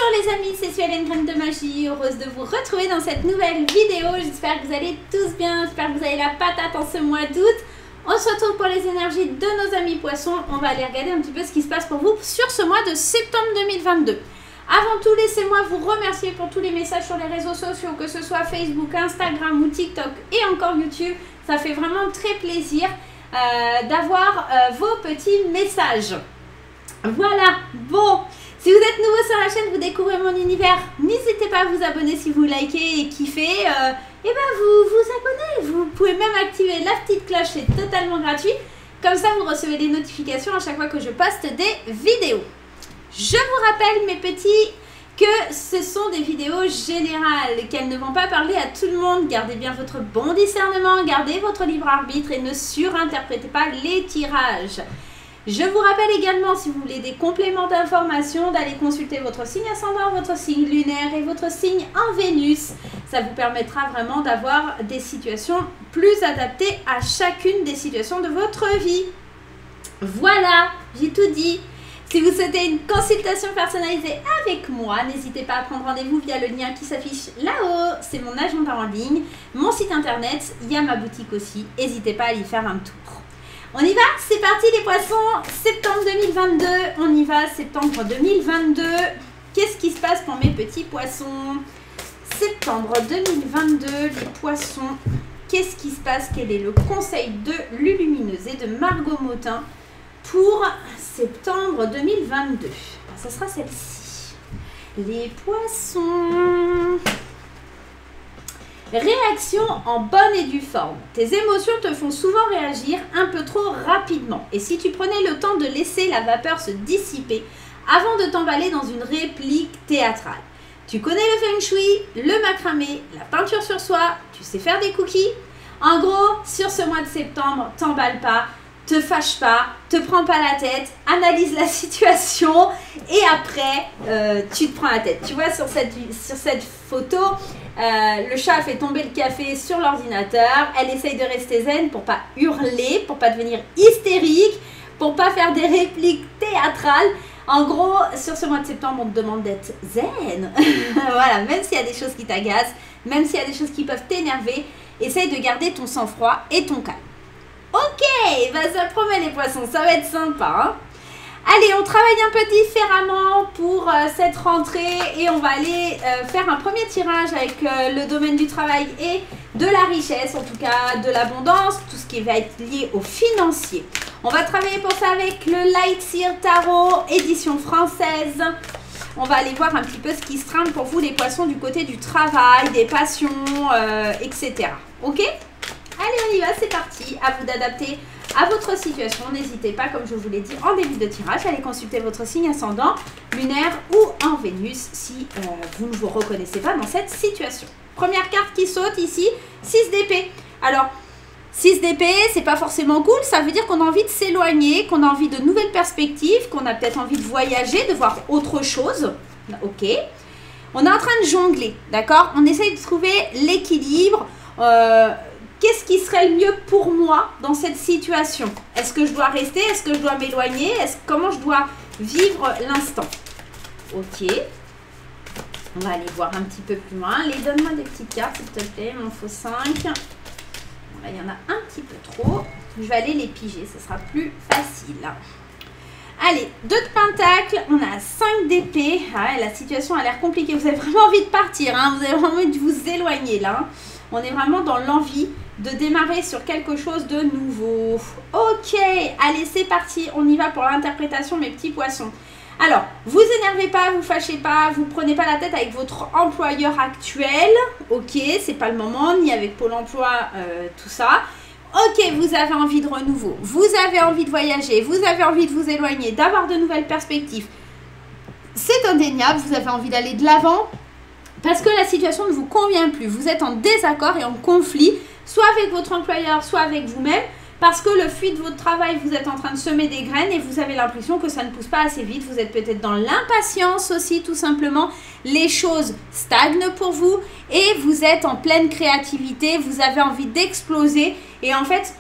Bonjour les amis, c'est Suelen Graine de Magie, heureuse de vous retrouver dans cette nouvelle vidéo. J'espère que vous allez tous bien, j'espère que vous avez la patate en ce mois d'août. On se retrouve pour les énergies de nos amis poissons. On va aller regarder un petit peu ce qui se passe pour vous sur ce mois de septembre 2022. Avant tout, laissez-moi vous remercier pour tous les messages sur les réseaux sociaux, que ce soit Facebook, Instagram ou TikTok et encore YouTube. Ça fait vraiment très plaisir d'avoir vos petits messages. Voilà, bon, si vous êtes nouveau sur la chaîne, vous découvrez mon univers, n'hésitez pas à vous abonner si vous likez et kiffez. Et ben vous abonnez, vous pouvez même activer la petite cloche, c'est totalement gratuit. Comme ça, vous recevez des notifications à chaque fois que je poste des vidéos. Je vous rappelle, mes petits, que ce sont des vidéos générales, qu'elles ne vont pas parler à tout le monde. Gardez bien votre bon discernement, gardez votre libre arbitre et ne surinterprétez pas les tirages. Je vous rappelle également, si vous voulez des compléments d'information, d'aller consulter votre signe ascendant, votre signe lunaire et votre signe en Vénus. Ça vous permettra vraiment d'avoir des situations plus adaptées à chacune des situations de votre vie. Voilà, j'ai tout dit. Si vous souhaitez une consultation personnalisée avec moi, n'hésitez pas à prendre rendez-vous via le lien qui s'affiche là-haut. C'est mon agenda en ligne, mon site internet, il y a ma boutique aussi. N'hésitez pas à y faire un tour. On y va, c'est parti les poissons, septembre 2022, on y va, septembre 2022. Qu'est-ce qui se passe pour mes petits poissons? Septembre 2022, les poissons, qu'est-ce qui se passe? Quel est le conseil de Lulumineuse et de Margot Motin pour septembre 2022? Ça sera celle-ci. Les poissons... Réaction en bonne et due forme. Tes émotions te font souvent réagir un peu trop rapidement. Et si tu prenais le temps de laisser la vapeur se dissiper avant de t'emballer dans une réplique théâtrale. Tu connais le feng shui, le macramé, la peinture sur soie, tu sais faire des cookies. En gros, sur ce mois de septembre, t'emballe pas, te fâche pas, te prends pas la tête, analyse la situation et après, tu te prends la tête. Tu vois, sur cette photo, le chat a fait tomber le café sur l'ordinateur. Elle essaye de rester zen pour pas hurler, pour pas devenir hystérique, pour pas faire des répliques théâtrales. En gros, sur ce mois de septembre, on te demande d'être zen. Voilà, même s'il y a des choses qui t'agacent, même s'il y a des choses qui peuvent t'énerver, essaye de garder ton sang-froid et ton calme. Ok, bah ça promet les poissons, ça va être sympa. Hein. Allez, on travaille un peu différemment pour cette rentrée et on va aller faire un premier tirage avec le domaine du travail et de la richesse, en tout cas de l'abondance, tout ce qui va être lié au financier. On va travailler pour ça avec le Lightseer Tarot, édition française. On va aller voir un petit peu ce qui se trame pour vous les poissons du côté du travail, des passions, etc. Ok ? Allez, on y va, c'est parti. À vous d'adapter à votre situation. N'hésitez pas, comme je vous l'ai dit en début de tirage, à aller consulter votre signe ascendant, lunaire ou en Vénus si vous ne vous reconnaissez pas dans cette situation. Première carte qui saute ici, 6 d'épée. Alors, 6 d'épée, c'est pas forcément cool. Ça veut dire qu'on a envie de s'éloigner, qu'on a envie de nouvelles perspectives, qu'on a peut-être envie de voyager, de voir autre chose. Ok. On est en train de jongler, d'accord? On essaye de trouver l'équilibre. Qu'est-ce qui serait le mieux pour moi dans cette situation? Est-ce que je dois rester? Est-ce que je dois m'éloigner? Comment je dois vivre l'instant? Ok. On va aller voir un petit peu plus loin. Allez, donne-moi des petites cartes, s'il te plaît. Il m'en faut 5. Là, il y en a un petit peu trop. Je vais aller les piger. Ce sera plus facile. Allez, 2 de pentacle. On a 5 d'épée. Ah, la situation a l'air compliquée. Vous avez vraiment envie de partir. Hein, vous avez vraiment envie de vous éloigner là. Hein. On est vraiment dans l'envie de démarrer sur quelque chose de nouveau. Ok, allez, c'est parti. On y va pour l'interprétation, mes petits poissons. Alors, vous énervez pas, vous fâchez pas, vous prenez pas la tête avec votre employeur actuel. Ok, c'est pas le moment, ni avec Pôle emploi, tout ça. Ok, vous avez envie de renouveau, vous avez envie de voyager, vous avez envie de vous éloigner, d'avoir de nouvelles perspectives. C'est indéniable, vous avez envie d'aller de l'avant. Parce que la situation ne vous convient plus. Vous êtes en désaccord et en conflit, soit avec votre employeur, soit avec vous-même, parce que le fruit de votre travail, vous êtes en train de semer des graines et vous avez l'impression que ça ne pousse pas assez vite. Vous êtes peut-être dans l'impatience aussi, tout simplement. Les choses stagnent pour vous et vous êtes en pleine créativité. Vous avez envie d'exploser et en fait,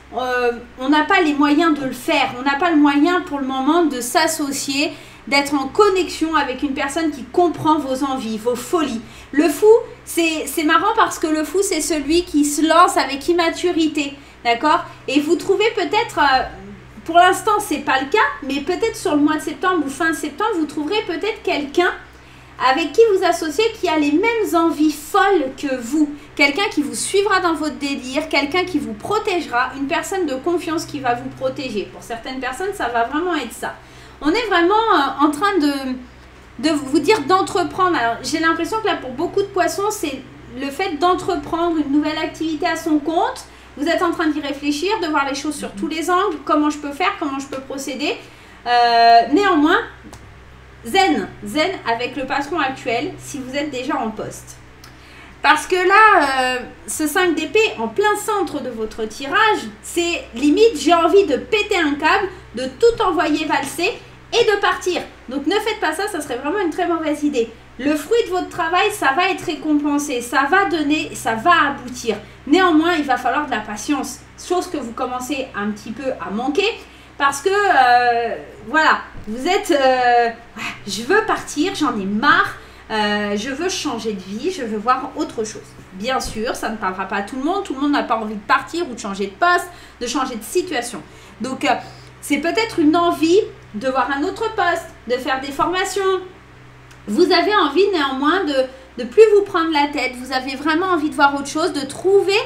on n'a pas les moyens de le faire. On n'a pas le moyen pour le moment de s'associer d'être en connexion avec une personne qui comprend vos envies, vos folies. Le fou, c'est marrant parce que le fou, c'est celui qui se lance avec immaturité, d'accord? Et vous trouvez peut-être, pour l'instant, c'est pas le cas, mais peut-être sur le mois de septembre ou fin septembre, vous trouverez peut-être quelqu'un avec qui vous associez qui a les mêmes envies folles que vous. Quelqu'un qui vous suivra dans votre délire, quelqu'un qui vous protégera, une personne de confiance qui va vous protéger. Pour certaines personnes, ça va vraiment être ça. On est vraiment en train de vous dire d'entreprendre. Alors, j'ai l'impression que là, pour beaucoup de poissons, c'est le fait d'entreprendre une nouvelle activité à son compte. Vous êtes en train d'y réfléchir, de voir les choses sur tous les angles, comment je peux faire, comment je peux procéder. Néanmoins, zen avec le patron actuel si vous êtes déjà en poste. Parce que là, ce 5 d'épée en plein centre de votre tirage, c'est limite j'ai envie de péter un câble, de tout envoyer valser et de partir. Donc ne faites pas ça, ça serait vraiment une très mauvaise idée. Le fruit de votre travail, ça va être récompensé, ça va donner, ça va aboutir. Néanmoins, il va falloir de la patience, chose que vous commencez un petit peu à manquer. Parce que, voilà, vous êtes, je veux partir, j'en ai marre, je veux changer de vie, je veux voir autre chose. Bien sûr, ça ne parlera pas à tout le monde n'a pas envie de partir ou de changer de poste, de changer de situation. Donc, c'est peut-être une envie de voir un autre poste, de faire des formations. Vous avez envie néanmoins de plus vous prendre la tête, vous avez vraiment envie de voir autre chose, de trouver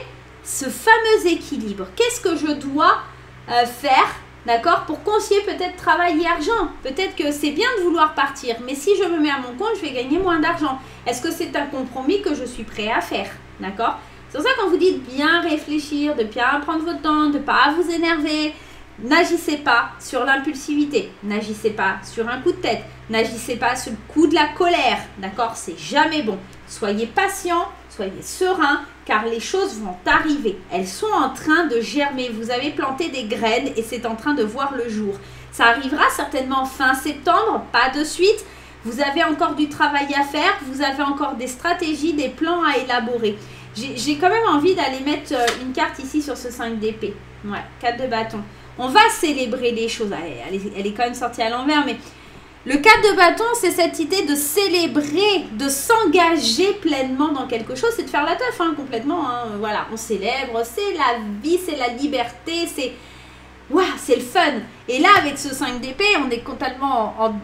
ce fameux équilibre. Qu'est-ce que je dois faire? D'accord? Pour concilier peut-être travail et argent. Peut-être que c'est bien de vouloir partir, mais si je me mets à mon compte, je vais gagner moins d'argent. Est-ce que c'est un compromis que je suis prêt à faire? D'accord? C'est pour ça qu'on vous dit de bien réfléchir, de bien prendre votre temps, de ne pas vous énerver. N'agissez pas sur l'impulsivité, n'agissez pas sur un coup de tête, n'agissez pas sur le coup de la colère. D'accord? C'est jamais bon. Soyez patient, soyez serein, car les choses vont arriver. Elles sont en train de germer. Vous avez planté des graines et c'est en train de voir le jour. Ça arrivera certainement fin septembre, pas de suite. Vous avez encore du travail à faire, vous avez encore des stratégies, des plans à élaborer. J'ai quand même envie d'aller mettre une carte ici sur ce 5 d'épée. Ouais, 4 de bâton. On va célébrer les choses. Elle est quand même sortie à l'envers, mais le 4 de bâton, c'est cette idée de célébrer, de s'engager pleinement dans quelque chose. C'est de faire la teuf, hein, complètement. Hein. Voilà, on célèbre, c'est la vie, c'est la liberté, c'est c'est le fun. Et là, avec ce 5 d'épée, on est totalement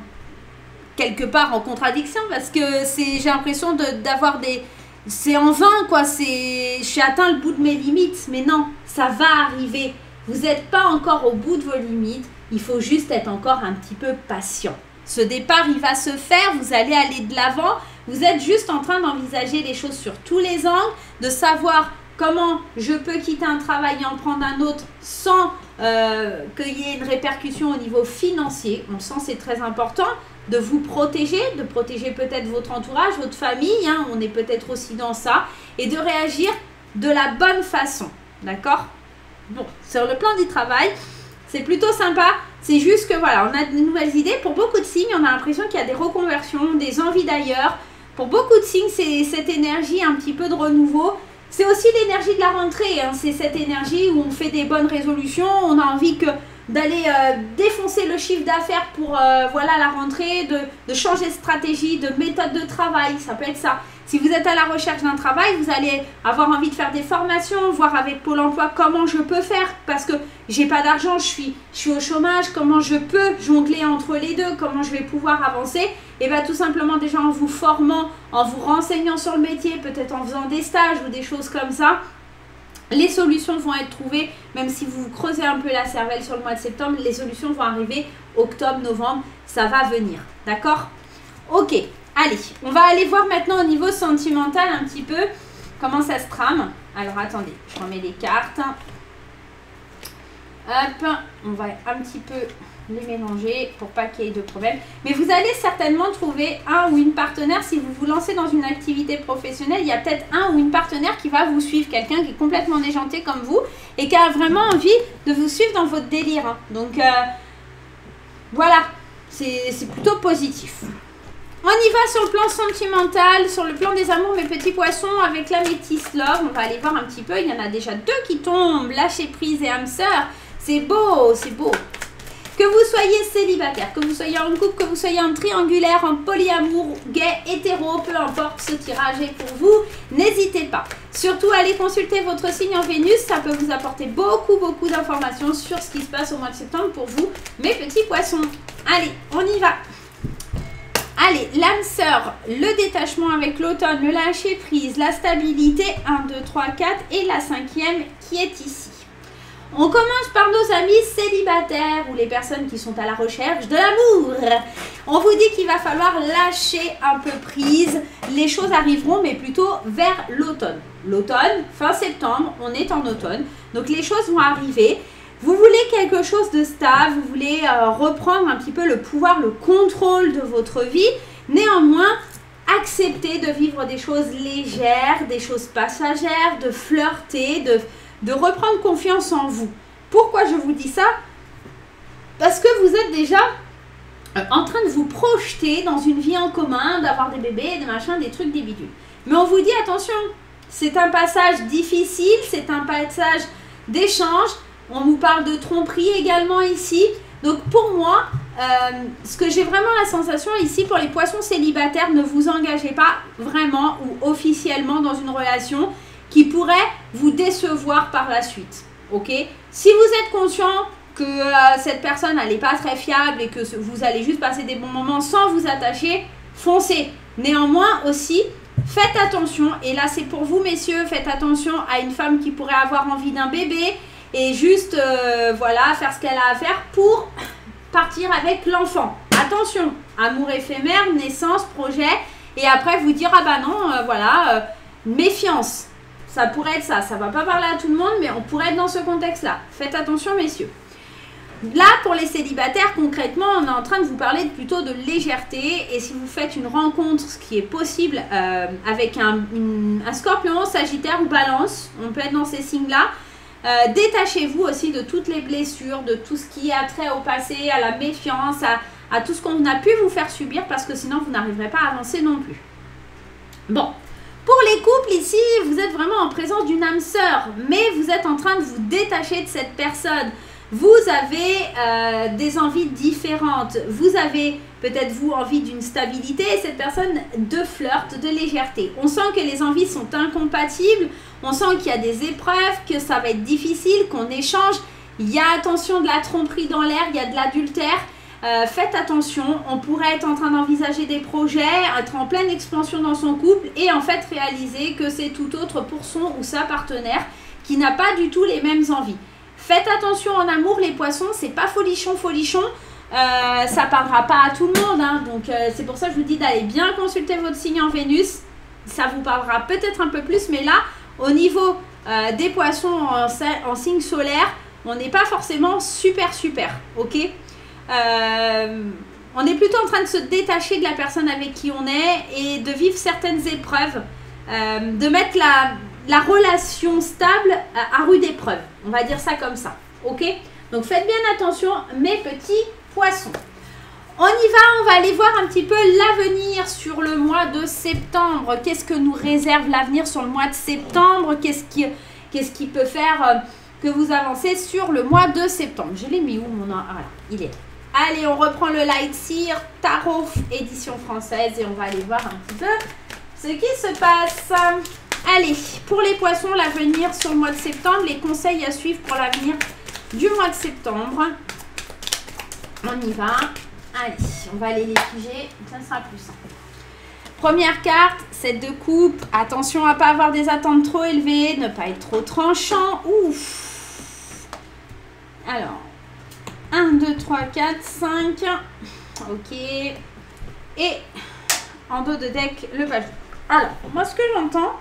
quelque part en contradiction parce que j'ai l'impression d'avoir des... C'est en vain, quoi. J'ai atteint le bout de mes limites. Mais non, ça va arriver. Vous n'êtes pas encore au bout de vos limites. Il faut juste être encore un petit peu patient. Ce départ, il va se faire. Vous allez aller de l'avant. Vous êtes juste en train d'envisager les choses sur tous les angles, de savoir comment je peux quitter un travail et en prendre un autre sans qu'il y ait une répercussion au niveau financier. On sent c'est très important de vous protéger, de protéger peut-être votre entourage, votre famille. Hein, on est peut-être aussi dans ça. Et de réagir de la bonne façon. D'accord ? Bon, sur le plan du travail, c'est plutôt sympa. C'est juste que voilà, on a de nouvelles idées. Pour beaucoup de signes, on a l'impression qu'il y a des reconversions, des envies d'ailleurs. Pour beaucoup de signes, c'est cette énergie un petit peu de renouveau. C'est aussi l'énergie de la rentrée. Hein. C'est cette énergie où on fait des bonnes résolutions. On a envie d'aller défoncer le chiffre d'affaires pour voilà, la rentrée, de changer de stratégie, de méthode de travail. Ça peut être ça. Si vous êtes à la recherche d'un travail, vous allez avoir envie de faire des formations, voir avec Pôle emploi comment je peux faire parce que j'ai pas d'argent, je suis au chômage, comment je peux jongler entre les deux, comment je vais pouvoir avancer. Et bien tout simplement déjà en vous formant, en vous renseignant sur le métier, peut-être en faisant des stages ou des choses comme ça. Les solutions vont être trouvées, même si vous creusez un peu la cervelle sur le mois de septembre, les solutions vont arriver octobre, novembre, ça va venir. D'accord? Ok. Allez, on va aller voir maintenant au niveau sentimental un petit peu comment ça se trame. Alors, attendez, je remets les cartes. Hop, on va un petit peu les mélanger pour pas qu'il y ait de problème. Mais vous allez certainement trouver un ou une partenaire. Si vous vous lancez dans une activité professionnelle, il y a peut-être un ou une partenaire qui va vous suivre. Quelqu'un qui est complètement déjanté comme vous et qui a vraiment envie de vous suivre dans votre délire. Hein. Donc, voilà, c'est plutôt positif. On y va sur le plan sentimental, sur le plan des amours, mes petits poissons, avec la métisse love. On va aller voir un petit peu. Il y en a déjà 2 qui tombent. Lâcher prise et âme sœur. C'est beau, c'est beau. Que vous soyez célibataire, que vous soyez en couple, que vous soyez en triangulaire, en polyamour, gay, hétéro, peu importe, ce tirage est pour vous. N'hésitez pas. Surtout, allez consulter votre signe en Vénus. Ça peut vous apporter beaucoup d'informations sur ce qui se passe au mois de septembre pour vous, mes petits poissons. Allez, on y va. Allez, l'âme sœur, le détachement avec l'automne, le lâcher prise, la stabilité, 1, 2, 3, 4 et la 5e qui est ici. On commence par nos amis célibataires ou les personnes qui sont à la recherche de l'amour. On vous dit qu'il va falloir lâcher un peu prise. Les choses arriveront, mais plutôt vers l'automne. L'automne, fin septembre, on est en automne. Donc les choses vont arriver. Vous voulez quelque chose de stable, vous voulez reprendre un petit peu le pouvoir, le contrôle de votre vie. Néanmoins, acceptez de vivre des choses légères, des choses passagères, de flirter, de reprendre confiance en vous. Pourquoi je vous dis ça? Parce que vous êtes déjà en train de vous projeter dans une vie en commun, d'avoir des bébés, des machins, des trucs, des bidules. Mais on vous dit attention, c'est un passage difficile, c'est un passage d'échange. On vous parle de tromperie également ici. Donc pour moi, ce que j'ai vraiment la sensation ici pour les poissons célibataires, ne vous engagez pas vraiment ou officiellement dans une relation qui pourrait vous décevoir par la suite. Ok? Si vous êtes conscient que cette personne elle n'est pas très fiable et que vous allez juste passer des bons moments sans vous attacher, foncez. Néanmoins aussi, faites attention, et là c'est pour vous messieurs, faites attention à une femme qui pourrait avoir envie d'un bébé et juste voilà, faire ce qu'elle a à faire pour partir avec l'enfant. Attention, amour éphémère, naissance, projet, et après vous dire ah bah non, voilà, méfiance. Ça pourrait être ça, ça va pas parler à tout le monde, mais on pourrait être dans ce contexte-là. Faites attention messieurs. Là, pour les célibataires, concrètement, on est en train de vous parler plutôt de légèreté. Et si vous faites une rencontre, ce qui est possible avec un scorpion, sagittaire ou balance, on peut être dans ces signes-là. Détachez-vous aussi de toutes les blessures, de tout ce qui a trait au passé, à la méfiance, à tout ce qu'on a pu vous faire subir, parce que sinon, vous n'arriverez pas à avancer non plus. Bon. Pour les couples, ici, vous êtes vraiment en présence d'une âme sœur, mais vous êtes en train de vous détacher de cette personne. Vous avez des envies différentes. Vous avez peut-être vous envie d'une stabilité et cette personne de flirt, de légèreté. On sent que les envies sont incompatibles. On sent qu'il y a des épreuves, que ça va être difficile, qu'on échange. Il y a attention de la tromperie dans l'air, il y a de l'adultère. Faites attention, on pourrait être en train d'envisager des projets, être en pleine expansion dans son couple et en fait réaliser que c'est tout autre pour son ou sa partenaire qui n'a pas du tout les mêmes envies. Faites attention en amour les poissons, c'est pas folichon, ça parlera pas à tout le monde, hein, donc c'est pour ça que je vous dis d'aller bien consulter votre signe en Vénus, ça vous parlera peut-être un peu plus, mais là au niveau des poissons en signe solaire, on n'est pas forcément super, ok? On est plutôt en train de se détacher de la personne avec qui on est et de vivre certaines épreuves, de mettre la relation stable à rude épreuve, on va dire ça comme ça, ok? Donc faites bien attention mes petits poissons. On y va, on va aller voir un petit peu l'avenir sur le mois de septembre. Qu'est-ce que nous réserve l'avenir sur le mois de septembre? Qu'est-ce qui peut faire que vous avancez sur le mois de septembre? Je l'ai mis où mon... Ah, voilà, il est là. Allez, on reprend le Light Seer Tarot édition française et on va aller voir un petit peu ce qui se passe. Allez, pour les poissons, l'avenir sur le mois de septembre, les conseils à suivre pour l'avenir du mois de septembre. On y va. Allez, on va aller les piger, ça sera plus simple. Première carte, 7 de coupe. Attention à ne pas avoir des attentes trop élevées, ne pas être trop tranchant. Ouf. Alors, 1, 2, 3, 4, 5. Ok. Et en dos de deck, le page. Alors, moi, ce que j'entends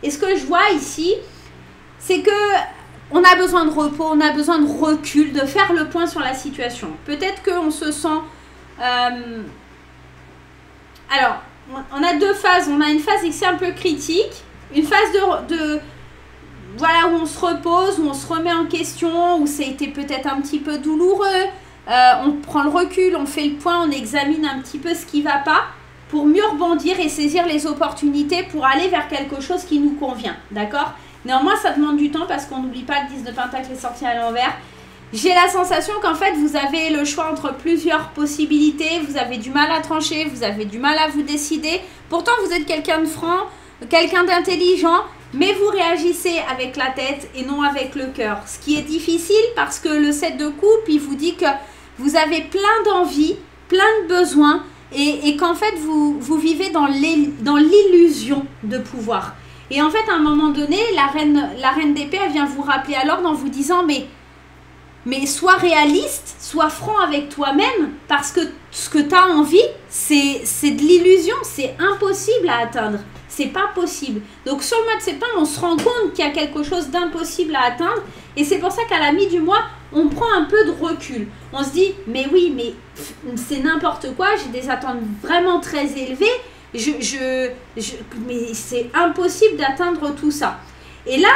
et ce que je vois ici, c'est que on a besoin de repos, on a besoin de recul, de faire le point sur la situation. Peut-être qu'on se sent... alors, on a deux phases. On a une phase ici un peu critique, une phase voilà, où on se repose, où on se remet en question, où ça a été peut-être un petit peu douloureux. On prend le recul, on fait le point, on examine un petit peu ce qui ne va pas pour mieux rebondir et saisir les opportunités pour aller vers quelque chose qui nous convient. D'accord? Néanmoins, ça demande du temps parce qu'on n'oublie pas le 10 de Pentacle est sorti à l'envers. J'ai la sensation qu'en fait, vous avez le choix entre plusieurs possibilités. Vous avez du mal à trancher, vous avez du mal à vous décider. Pourtant, vous êtes quelqu'un de franc, quelqu'un d'intelligent, mais vous réagissez avec la tête et non avec le cœur. Ce qui est difficile parce que le 7 de coupe, il vous dit que vous avez plein d'envies, plein de besoins et qu'en fait, vous vivez dans l'illusion de pouvoir. Et en fait, à un moment donné, la reine d'épée, elle vient vous rappeler à l'ordre en vous disant mais sois réaliste, sois franc avec toi-même parce que ce que tu as envie, c'est de l'illusion, c'est impossible à atteindre. C'est pas possible. Donc sur le mois de septembre, on se rend compte qu'il y a quelque chose d'impossible à atteindre et c'est pour ça qu'à la mi du mois, on prend un peu de recul. On se dit, mais oui, mais c'est n'importe quoi, j'ai des attentes vraiment très élevées, mais c'est impossible d'atteindre tout ça. Et là,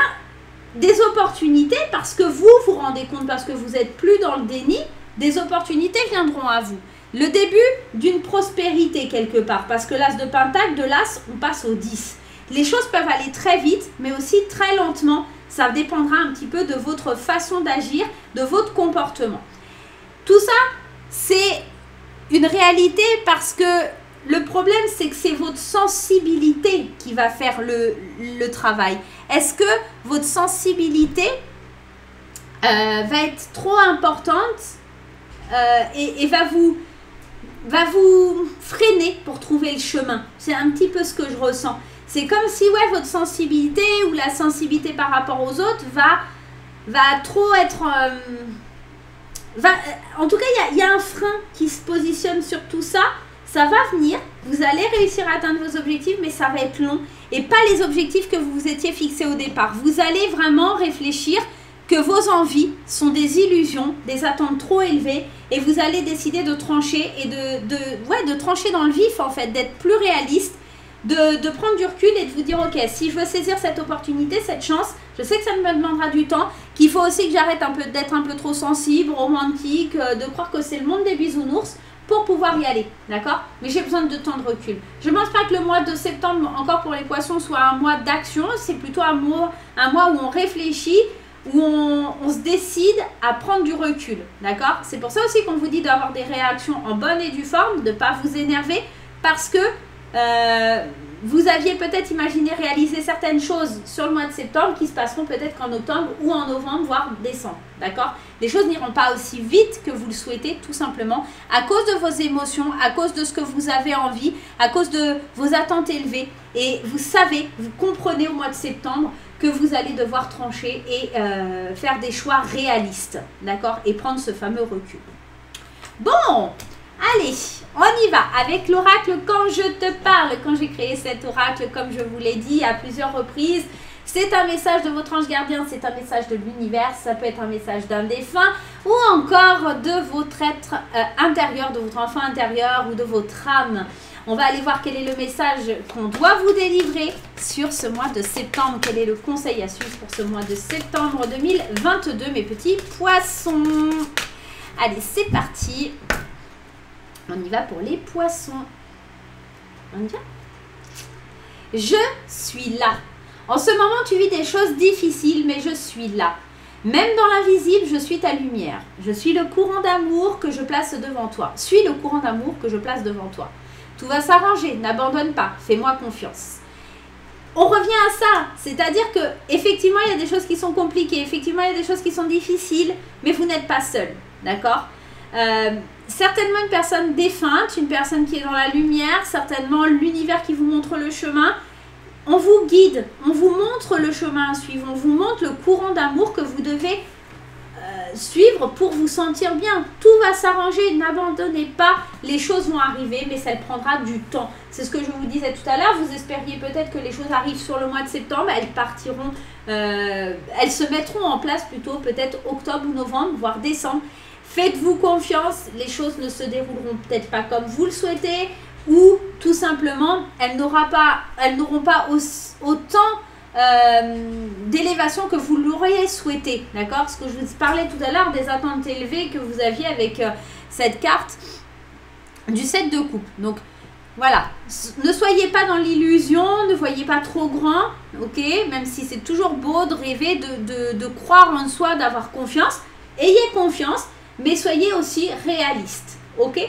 des opportunités, parce que vous vous rendez compte, parce que vous n'êtes plus dans le déni, des opportunités viendront à vous. Le début d'une prospérité quelque part, parce que l'as de pentacle, de l'as, on passe au 10. Les choses peuvent aller très vite, mais aussi très lentement. Ça dépendra un petit peu de votre façon d'agir, de votre comportement. Tout ça, c'est une réalité parce que le problème, c'est que c'est votre sensibilité qui va faire le travail. Est-ce que votre sensibilité va être trop importante et va vous freiner pour trouver le chemin? C'est un petit peu ce que je ressens. C'est comme si votre sensibilité ou la sensibilité par rapport aux autres va trop être... en tout cas, il y a un frein qui se positionne sur tout ça. Ça va venir, vous allez réussir à atteindre vos objectifs, mais ça va être long et pas les objectifs que vous vous étiez fixés au départ. Vous allez vraiment réfléchir que vos envies sont des illusions, des attentes trop élevées et vous allez décider de trancher et de trancher dans le vif en fait, d'être plus réaliste, de prendre du recul et de vous dire ok, si je veux saisir cette opportunité, cette chance, je sais que ça me demandera du temps, qu'il faut aussi que j'arrête d'être un peu trop sensible, romantique, de croire que c'est le monde des bisounours, pour pouvoir y aller, d'accord? Mais j'ai besoin de temps de recul. Je ne pense pas que le mois de septembre, encore pour les poissons, soit un mois d'action. C'est plutôt un mois où on réfléchit, où on se décide à prendre du recul, d'accord? C'est pour ça aussi qu'on vous dit d'avoir des réactions en bonne et due forme, de ne pas vous énerver, parce que vous aviez peut-être imaginé réaliser certaines choses sur le mois de septembre qui se passeront peut-être qu'en octobre ou en novembre, voire décembre. D'accord? Les choses n'iront pas aussi vite que vous le souhaitez, tout simplement, à cause de vos émotions, à cause de ce que vous avez envie, à cause de vos attentes élevées. Et vous savez, vous comprenez au mois de septembre que vous allez devoir trancher et faire des choix réalistes. D'accord? Et prendre ce fameux recul. Bon! Allez, on y va avec l'oracle quand je te parle. Quand j'ai créé cet oracle, comme je vous l'ai dit à plusieurs reprises, c'est un message de votre ange gardien, c'est un message de l'univers, ça peut être un message d'un défunt ou encore de votre être intérieur, de votre enfant intérieur ou de votre âme. On va aller voir quel est le message qu'on doit vous délivrer sur ce mois de septembre. Quel est le conseil à suivre pour ce mois de septembre 2022, mes petits poissons. Allez, c'est parti. On y va pour les poissons. On y va? Je suis là. En ce moment, tu vis des choses difficiles, mais je suis là. Même dans l'invisible, je suis ta lumière. Je suis le courant d'amour que je place devant toi. Suis le courant d'amour que je place devant toi. Tout va s'arranger, n'abandonne pas, fais-moi confiance. On revient à ça, c'est-à-dire que effectivement, il y a des choses qui sont compliquées, effectivement, il y a des choses qui sont difficiles, mais vous n'êtes pas seul, d'accord? Certainement une personne défunte, une personne qui est dans la lumière, certainement l'univers qui vous montre le chemin. On vous guide, on vous montre le chemin à suivre, on vous montre le courant d'amour que vous devez suivre pour vous sentir bien. Tout va s'arranger, n'abandonnez pas, les choses vont arriver, mais ça prendra du temps. C'est ce que je vous disais tout à l'heure, vous espériez peut-être que les choses arrivent sur le mois de septembre, elles partiront, elles se mettront en place plutôt peut-être octobre ou novembre, voire décembre. Faites-vous confiance, les choses ne se dérouleront peut-être pas comme vous le souhaitez, ou tout simplement, elles n'auront pas autant d'élévation que vous l'auriez souhaité, d'accord? Ce que je vous parlais tout à l'heure des attentes élevées que vous aviez avec cette carte du 7 de coupe. Donc, voilà, ne soyez pas dans l'illusion, ne voyez pas trop grand, ok? Même si c'est toujours beau de rêver, de croire en soi, d'avoir confiance. ayez confiance, mais soyez aussi réalistes, ok?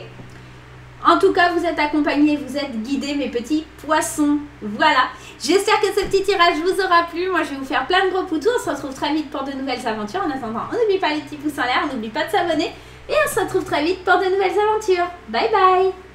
En tout cas, vous êtes accompagnés, vous êtes guidés, mes petits poissons. Voilà. J'espère que ce petit tirage vous aura plu. Moi, je vais vous faire plein de gros poutous. On se retrouve très vite pour de nouvelles aventures. En attendant, on n'oublie pas les petits pouces en l'air, on n'oublie pas de s'abonner. Et on se retrouve très vite pour de nouvelles aventures. Bye bye!